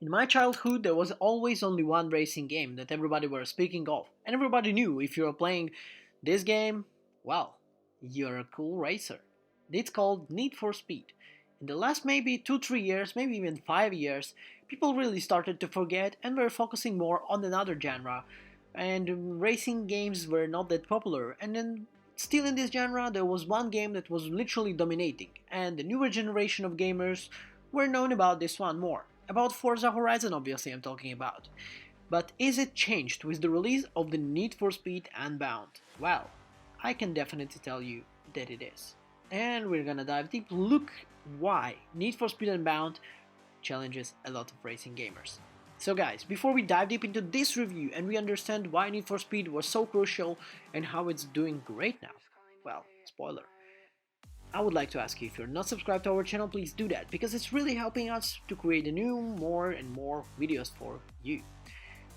In my childhood, there was always only one racing game that everybody were speaking of, and everybody knew if you were playing this game, well, you're a cool racer. It's called Need for Speed. In the last maybe 2-3 years, maybe even 5 years, people really started to forget and were focusing more on another genre, and racing games were not that popular. And then, still in this genre, there was one game that was literally dominating, and the newer generation of gamers were known about this one more. About Forza Horizon, obviously, I'm talking about. But is it changed with the release of the Need for Speed Unbound? Well, I can definitely tell you that it is. And we're gonna dive deep, look why Need for Speed Unbound challenges a lot of racing gamers. So guys, before we dive deep into this review and we understand why Need for Speed was so crucial and how it's doing great now, well, spoiler, I would like to ask you, if you're not subscribed to our channel, please do that, because it's really helping us to create new, more and more videos for you.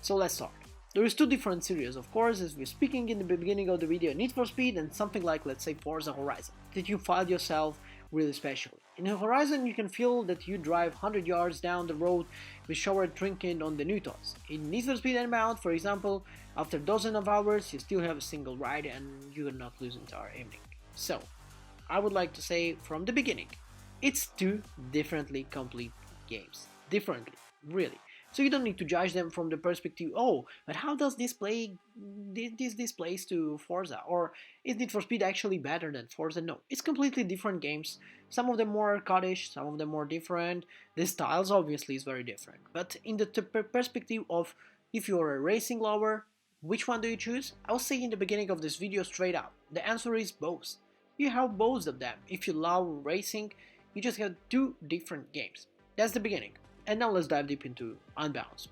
So let's start. There is two different series, of course, as we're speaking in the beginning of the video, Need for Speed and something like, let's say, Forza Horizon, that you find yourself really specially. In Horizon, you can feel that you drive 100 yards down the road with shower drinking on the Newtons. In Need for Speed Unbound, for example, after dozens of hours, you still have a single ride and you're not losing entire evening. So, I would like to say from the beginning, it's two differently complete games. Differently, really. So you don't need to judge them from the perspective, oh, but how does this play this plays to Forza? Or is Need for Speed actually better than Forza? No, it's completely different games. Some of them more coddish, some of them more different. The styles obviously is very different. But in the perspective of if you're a racing lover, which one do you choose? I'll say in the beginning of this video straight up. The answer is both. You have both of them. If you love racing, you just have two different games. That's the beginning. And now let's dive deep into Unbound.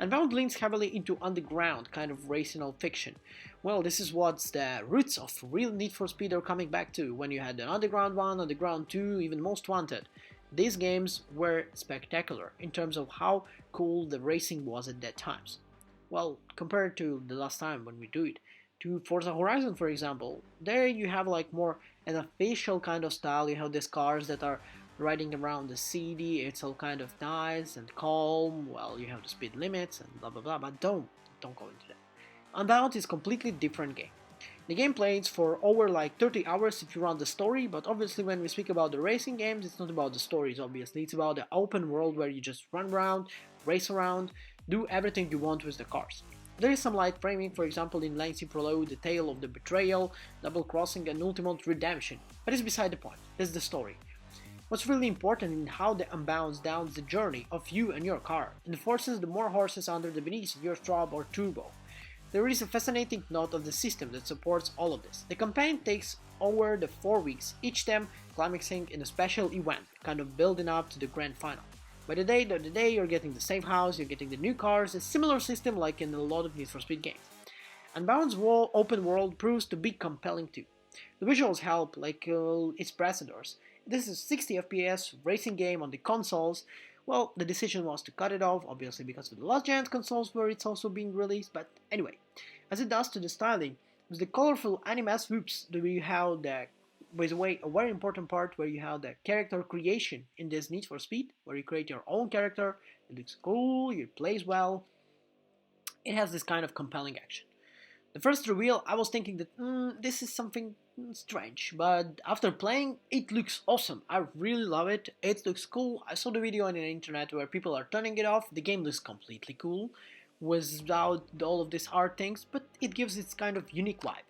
Unbound leans heavily into underground kind of racinal fiction. Well, this is what's the roots of real Need for Speed are coming back to, when you had the Underground 1, Underground 2, even Most Wanted. These games were spectacular in terms of how cool the racing was at that times. Well, compared to the last time when we do it, to Forza Horizon, for example, there you have like more an official kind of style. You have these cars that are riding around the city. It's all kind of nice and calm. Well, you have the speed limits and blah blah blah. But don't go into that. Unbound is completely different game. The game plays for over like 30 hours if you run the story, but obviously when we speak about the racing games, it's not about the stories, obviously. It's about the open world where you just run around, race around, do everything you want with the cars. There is some light framing, for example in Lengthy Prologue, the tale of the betrayal, double crossing and ultimate redemption, but it's beside the point, that's the story. What's really important in how the Unbounds down the journey of you and your car, and forces the more horses under the beneath of your strobe or turbo. There is a fascinating note of the system that supports all of this. The campaign takes over the 4 weeks, each time climaxing in a special event, kind of building up to the grand final. By the day of the day, you're getting the safe house, you're getting the new cars, a similar system like in a lot of Need for Speed games. Unbound's open world proves to be compelling too. The visuals help, like its precedents. This is 60 FPS racing game on the consoles. Well, the decision was to cut it off, obviously because of the last gen consoles where it's also being released, but anyway, as it does to the styling, with the colorful anime swoops, you have the, by the way, a very important part where you have the character creation in this Need for Speed, where you create your own character, it looks cool, it plays well, it has this kind of compelling action. The first reveal, I was thinking that this is something strange, but after playing, it looks awesome. I really love it. It looks cool. I saw the video on the internet where people are turning it off. The game looks completely cool without all of these hard things, but it gives its kind of unique vibe.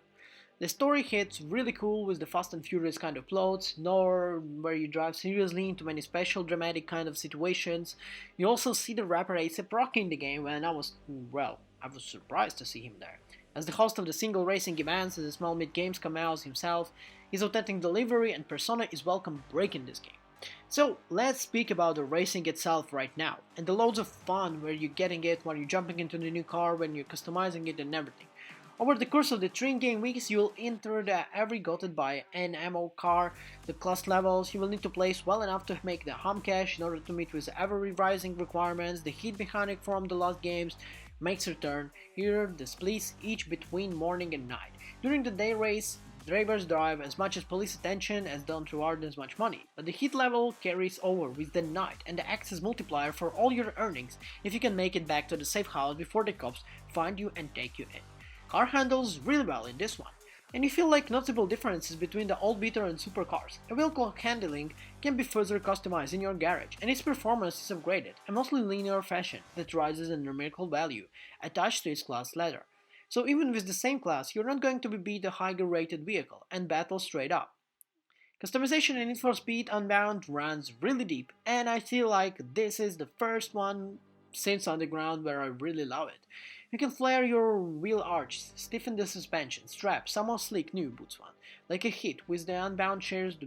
The story hits really cool with the Fast and Furious kind of plots, nor where you drive seriously into many special dramatic kind of situations. You also see the rapper A$AP Rocky in the game, and I was surprised to see him there. As the host of the single racing events and the small mid-games cameos himself, his authentic delivery and persona is welcome breaking this game. So let's speak about the racing itself right now, and the loads of fun where you're getting it, when you're jumping into the new car, when you're customizing it and everything. Over the course of the 3 game weeks, you will enter the every gotten by an ammo car, the class levels, you will need to place well enough to make the home cache in order to meet with ever rising requirements. The heat mechanic from the last games makes return. Here the splits each between morning and night. During the day race, Drivers drive as much as police attention as don't reward as much money, but the hit level carries over with the night and acts as multiplier for all your earnings if you can make it back to the safe house before the cops find you and take you in. Car handles really well in this one, and you feel like noticeable differences between the old beater and supercars. A wheel handling can be further customized in your garage, and its performance is upgraded, a mostly linear fashion that rises in numerical value attached to its class ladder. So even with the same class, you're not going to beat a higher rated vehicle and battle straight up. Customization in Need for Speed Unbound runs really deep, and I feel like this is the first one since Underground where I really love it. You can flare your wheel arches, stiffen the suspension, strap some sleek new boots one, like a hit with the Unbound shares